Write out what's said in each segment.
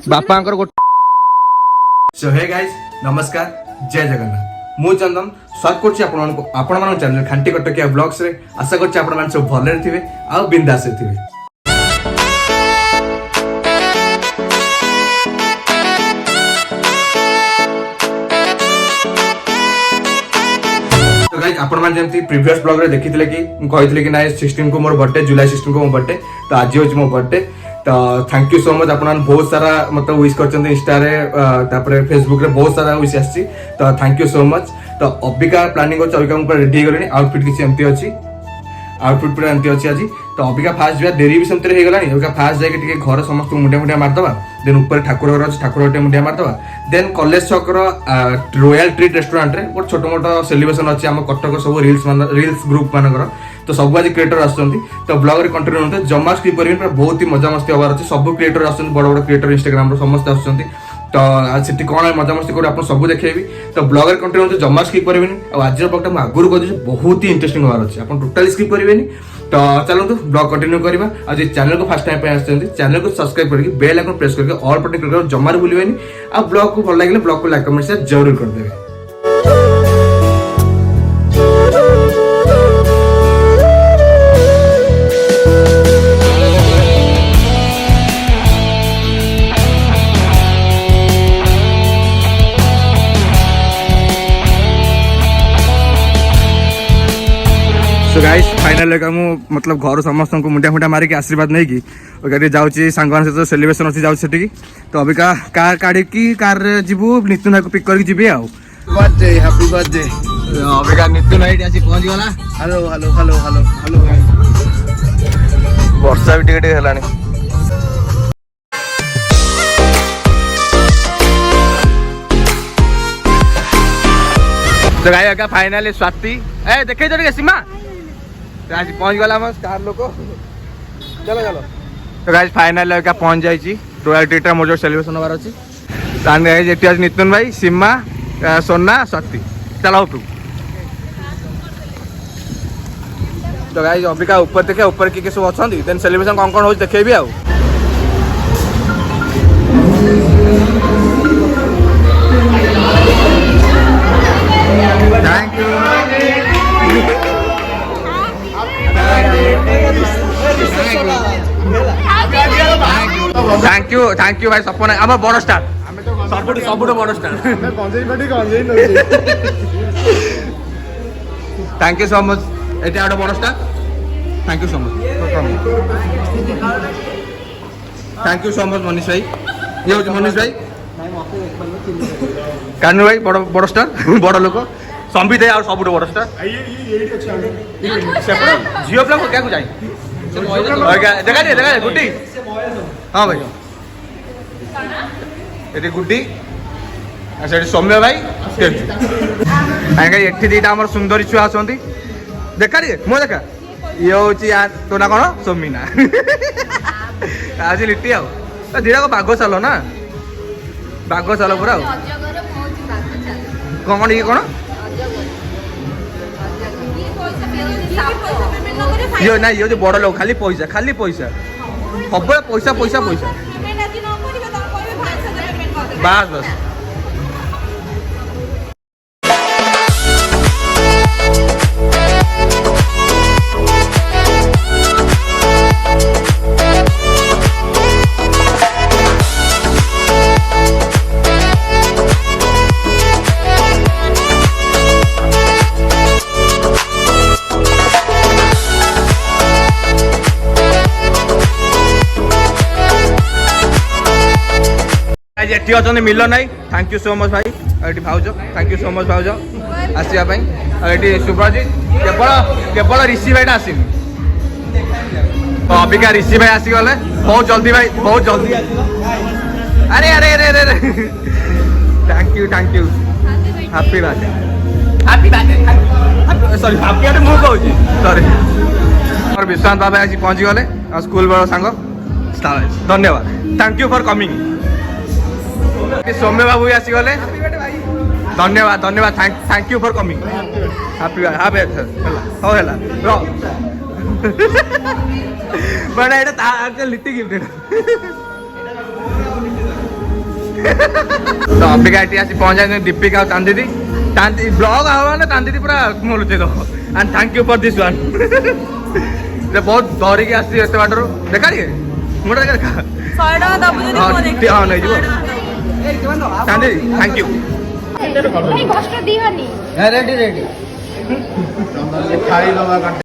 बापा सो hey guys नमस्कार जय जगन्नाथ मु चंदन स्वागत करछि आपण मान चैनल खांटी कटकिया ब्लॉग्स रे आशा करछि आपण मान सब भले थिबे आ बिंदास थिबे। तो गाइस आपण मान जेमति प्रीवियस ब्लॉग रे देखिथिले कि कहिथिले कि नाइ 16 को मोर बर्थडे जुलाई 16 को मोर बर्थडे तो आज होछि मोर बर्थडे तो थैंक यू सो मच अपन बहुत सारा मतलब विश कर इंस्टा रे तापर फेसबुक रे बहुत सारा विश आसी तो थैंक यू सो मच। तो अबिका प्लानिंग कर अबिका पूरा रेडी हो गले आउटफिट किसी एमती अच्छी आउटफिट पूरा एमती अच्छी आज तो अबिका फास्ट जा देरी भी सेमती हो गलानी अबिका फास्ट जाके टिके घर समस्त मुंडिया मुंडिया मारदबा देन ऊपर ठाकुर घर अच्छे ठाकुर घर मुंडिया मारदबा देन कॉलेज छक रॉयल ट्रीट रेस्टोरेंट रे गोटे छोट मोट सेलिब्रेशन अच्छी आम कटक सब रील्स ग्रुप मानकर तो सब आज क्रिएटर आसुँच तो ब्लॉग रे कंटिन्यू होते जमा स्किप करेंगे पूरा बहुत ही मजा मस्ती हबार अच्छे सब क्रिएटर आसुँच बड़ बड़ क्रिएटर इंस्टाग्राम समस्त आसुँच तो आज से कौन मजा मस्ती कर आप सब देखेबी तो ब्लॉग रे कंटिन्यू होते जमा स्किप करेंगे और आज ब्लॉग मुझे आगुरी कह बहुत ही इंटरेस्टिंग हबार अच्छे आप टोटाली स्किप करेंगे तो चलते ब्लॉग कंटिन्यू करवा आज चैनल को फर्स्ट टाइम आसते चैनल को सब्सक्राइब करके बेल आइकन प्रेस करके ऑल बटन क्लिक कर जमार भूलिबेनी आ ब्लॉग को भल लगे ब्लॉग को लाइक कमेंट शेयर जरूर कर देबे। तो गाइस फाइनल मतलब घर समस्त को मुंडिया मुंडिया मारिक आशीर्वाद नहीं कि जाऊँगी सांग सहित सेलिब्रेशन अच्छी जाऊँ सेठी तो अबिका कार काढ़ी कार जीवु नितुन भाई को पिक करके जीवी आउ बर्थडे हैप्पी बर्थडे अबिका नितुन भाई आसी पहुंच गला hello hello hello hello hello Varsha भी टिके हेलानी तो गाइस अका फाइनली स्वाति ए देखे जो सीमा आज पहुंच गला स्टार लोक चलो चलो तो गाइस फाइनल क्या पहुंच जाइए रॉयल ट्रीट मोर जो सेलिब्रेशन हबार अच्छी ये आज नितिन भाई सीमा सोना स्वाति चलो तू तो गाइस अबिका ऊपर देखे ऊपर किए सब अच्छा देन सेलिब्रेशन कौन कौन हो देखेबी आउ थैंक यू थैंक यू भाई सपन आम बड़ स्टार सब बड़ star thank you so much ये गोटे बड़ star thank you so much thank you so much Manish भाई ये हूँ मनीष भाई कानू भाई बड़ स्टार बड़ लोक संबित है सब बड़ स्टार झील पिला क्या जाए देखा देखा गुड्डी हाँ भाई ये गुड्डी से सौम्य भाई ये दीटा आम सुंदरी छुआ आसती देखा रे मो देखा ये हूँ तो ना कौन सोमीना आज लिट्टी आउ दीटा को बाघ साल ना बाघ साल पूरा कौन ये कौन ये ना ये बड़ लोग खाली पैसा सब पैसा पैसा पैसा बस बस ये अच्छा मिलन नाई थैंक यू सो मच भाई ये भाज थैंक यू सो मच भाज आसवाई ये सुब्रजित केवल ऋषि भाई आसनी तो अबिका ऋषि भाई आसीगले बहुत जल्दी भाई बहुत जल्दी अरे अरे अरे अरे thank you happy birthday sorry happy birthday मु कहूँ सॉरी और विश्वास बाबा आज पहुंची गले स्कूल बड़ सांग धन्यवाद थैंक यू फॉर कमिंग सौम्य बाबू भी आसीगले धन्यवाद धन्यवाद thank you for coming happy हो है बड़ा एटा लिट्टी गिफ्ट तो अबिका ये आसी पहुंच जाए दीपिका और तांदी तांदी ब्लॉग आवा ना तांदी पूरा मोलुचे दो and thank you for this one बहुत डरिक आसी एते बाटर देखा रे मोटा देखा 100 टका दबु जदी को देख हां नै जीवो तांदी थैंक यू नहीं कष्ट दिहनी रेडी रेडी खाई लगा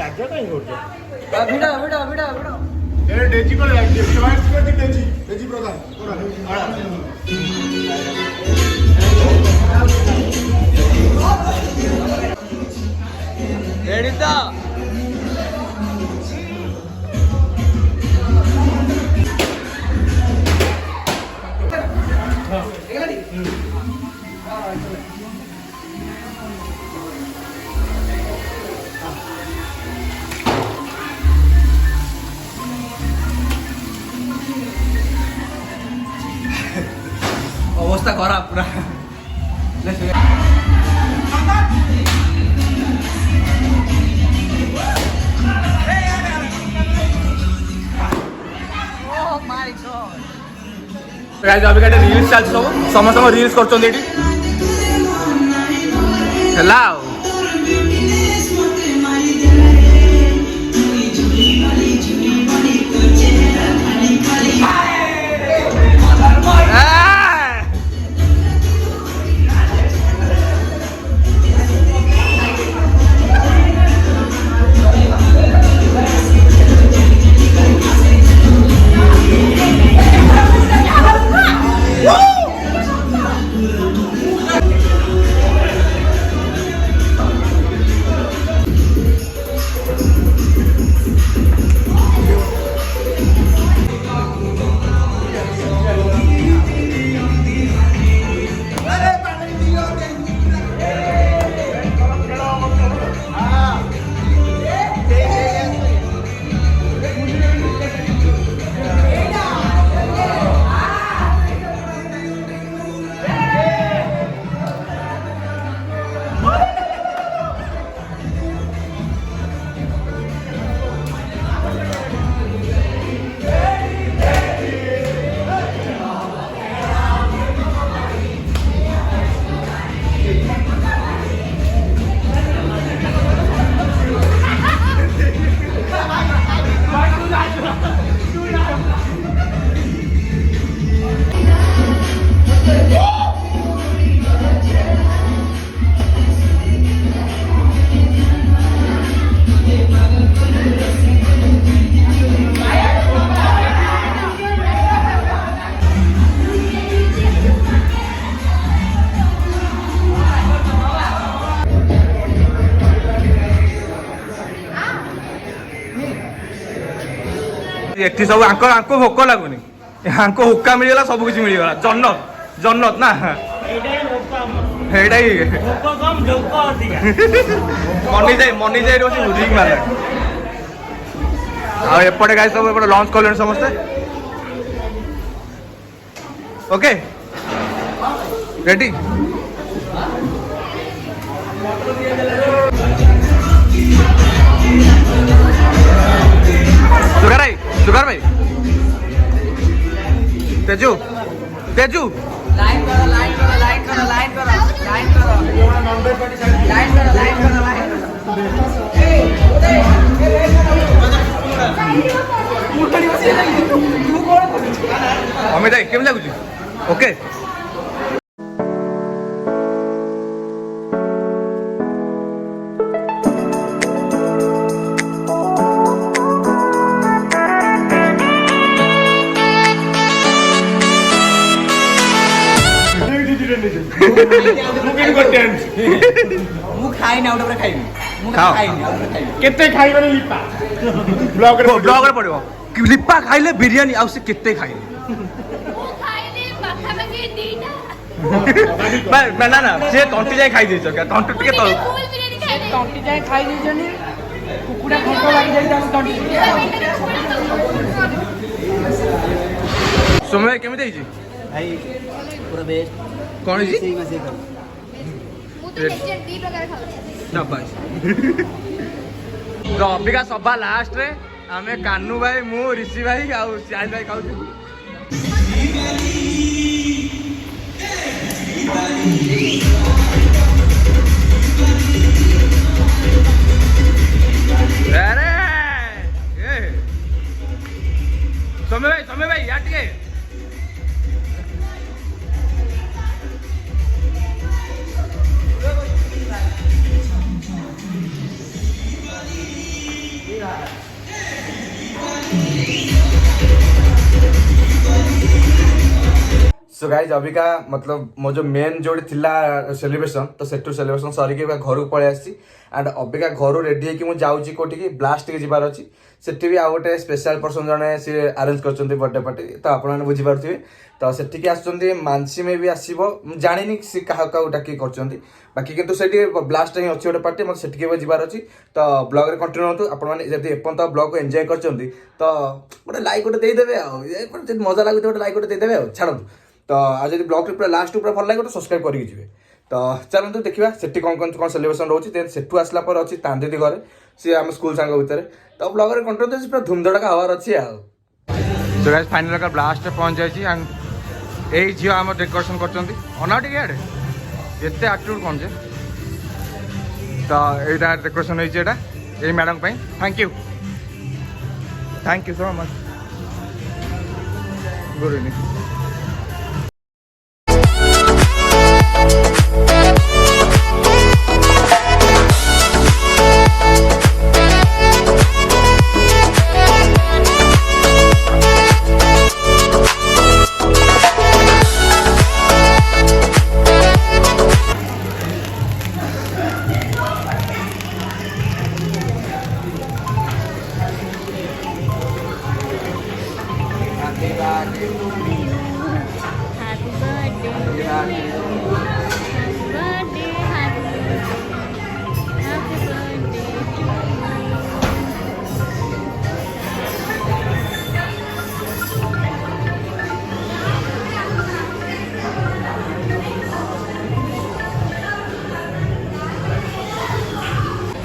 ଭିଡ଼ ଭିଡ଼ ଭିଡ଼ ଭିଡ଼ डेजी को डेजी प्रधान ରେଡି ତ অবস্থা খারাপ পুরা गाइस अभी काटे रील्स चल सब समस्त रील्स करछन एठी हेला एठी सब आंको आंको भोक लगुनि आंको हुक्का मिलगला सब कुछ मिलगला जन्नत जन्नत ना मनी जाए रिंग मारे आ एपटे गाइस सब एपटे लॉन्च कले समस्ते ओके रेडी शुगर भाई तेजू तेजू लाइन करो लाइन करो लाइन करो लाइन करो लाइन करो लाइन करो लाइन करो लाइन करो अमित भाई केम लगुची ओके ମୁଁ ଖାଇନି ଆଉ ଗୋଟେ ଖାଇବି ମୁଁ ଖାଇନି ଆଉ ଗୋଟେ ଖାଇବି केते खाइबे लिपा ब्लॉग रे ब्लॉग रे पड़िबो लिपा खाइले बिरयानी आउ से केते खाइले खाइले पाखापाखि दिटा ना ना से तंटी जाय खाइ देछ क्या तंटी टिके तळ फुल बिरयानी खाइले तंटी जाए खाई देछनी कुकुड़ा खाइको लागि जाई तास तंटी समय केमे देछि भाई पूरा बेस्ट कोन जी सेही मसे कर ମୁଁ ତ ନେଚର ଦି ପ୍ରକାର ଖାଉଛି शाबाश तो अबिका सभा लास्ट रे आमे कान्नू भाई मु ऋषि भाई आउ सियाल भाई खाउ अरे ए समय भाई या टिके सो गाइज अबिका मतलब मो जो मेन जो थिला सेलिब्रेशन तो सेठू सेलिब्रेशन सरिक घर को पलि आसी एंड अबिका घर रेडी होगी मुझे जाऊँगी कौटी ब्लास्ट के जीवार अच्छी सेठी भी आउ गोटे स्पेशल पर्सन जड़े सी अरेंज कर बर्थडे पार्टी तो आपने बुझीपे तो सेठिकी आसुँच मानसी में भी आसो जानी सी क्या डाक कर बाकी कितु से ब्लास्ट ही अच्छी गोटे पार्टी मतलब सेठिकी जीवार अच्छी तो ब्लॉग रे कंटिन्यू हूँ आपने जब एपर्त ब्लॉग को एंजॉय कर तो गोटे लाइक गोटे देदेवे आदि मजा लगे गोटे लाइक गोटे देदेवे छाड़ू तो आज जब ब्लॉग पूरा लास्ट पूरा भल लगे तो सब्सक्राइब करके जी तो चलते देखा सेठी कौन सेलिब्रेशन रोचे सेठू आसला पर अच्छी तांदी घरे सी आम स्कूल सांग भितर तो ब्लॉग रे कंटिन्यू पूरा धूमधड़का हवार अच्छी सो गाइस फाइनल का ब्लास्ट पहुंच जाए एंड यही झील आम डेकोरेशन कर एते आटिट्यूड कौन जे तो यहाँ डेकोरेशन होता madam thank you so much good evening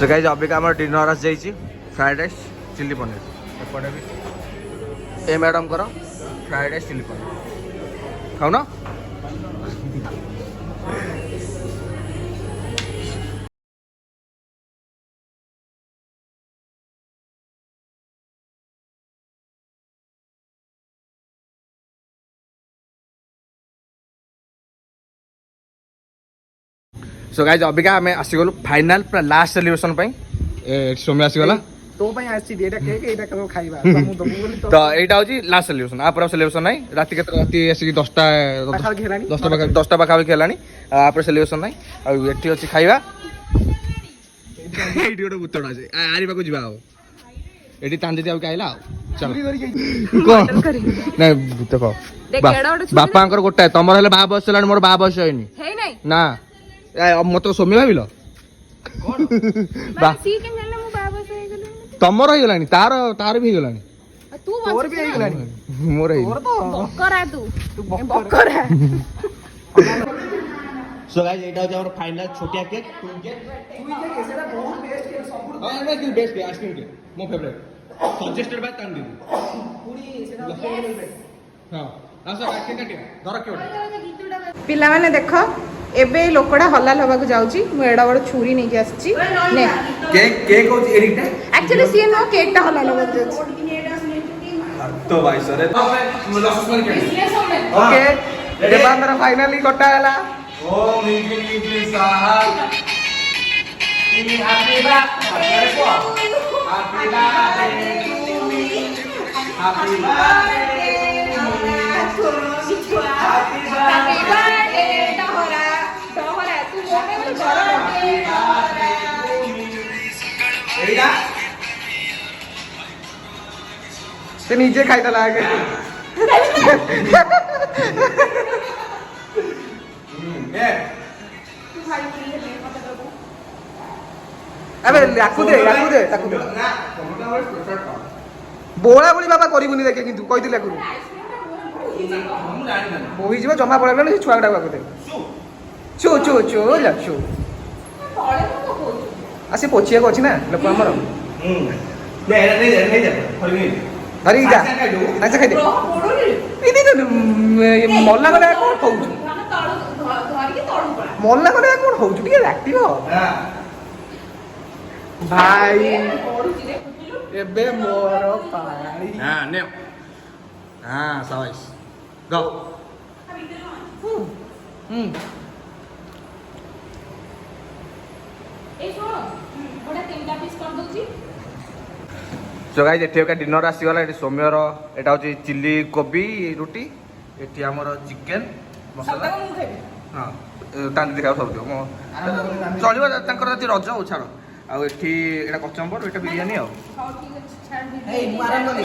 so guys Abika आम डिनर आस जाइए फ्राइड राइस चिल्ली पनीर एपटे भी ए मैडम कर फ्राइड राइस चिल्ली पनीर खाऊ ना सो गाइस अबिका आम आसीगलु फाइनाल पूरा लास्ट सेलिब्रेशन सोम्य आसीगला तो एटा केक एटा करो खाइबा तो एटा होची लास्ट सेलिब्रेशन आ पूरा सेलिब्रेशन नहीं राति के राति आसी 10टा पाखा खेलानी आ सेलिब्रेशन नहीं आ एठी अछि खाइबा एठी गोटे बुतडा अछि आरिबा को जिबा एठी तांदी आउ काइला चलो नहीं भूत कह बापांकर गोटे तमर हेले बा बस चलानी मोर बा बस होइनी हे नहीं ना मत सोमी भाविल तमर हो गलानी तार भी हो गलानी तोर भी हो गलानी मोर तोर तो बकरा तू बकरा सो गाइस एटा हो हमर फाइनल छोटिया केक एसेटा बहुत बेस्ट केक सब हां मैं दी बेस्ट आइसक्रीम केक मो फेवरेट सजेस्टेड बाय तांदी पूरी एसेटा हां आसा काटिया धर केवटा पिला माने देखो एबे लोकड़ा हलाल होबाकू जाउची मु एडा बड़ छुरी नै के आछी ने केक हो एरिटा एक्चुअली सी नो केक ता हलाल होबाकू जाउची तो भाई सर ओके देबा मेरा फाइनली कटा हला ओम इंग्लिश साहा happy birthday happy birthday to me happy birthday happy birthday डोहरा तू मोने में घर एइडा ते नीचे खाई दला आगे अबे याकू दे ताकू दे ना टमाटर और स्पेशल बोला बोली बाबा करिबुनी देखे किंतु कहि दिला करू हम जानि ना बोही जीव जमा पड़ा बेले छुआ गुडा बाकू दे चो चो चो ला चो आसे पोछिया को अछि ना लोक हमर ले नहीं जा फरमी धरी जा नाचा खाई दे इदी तो मल्ला गले कोन होउछु मल्ला गले कोन होउछु टिके एक्टिव हो हां भाई एबे मोर पारी हां ने हां साइस गो सो गाइस एठी एक डिनर आसीगला एठी सौम्यर एटा होची चिल्ली कोबी रुटी एठी हमर चिकन मसाला हां तांदी दिखाओ सब दियो मो चलिबो तांकर जति रज हो छाड़ आ एठी एटा कचंबर एटा बिरयानी आ Hey, मुआरम बोली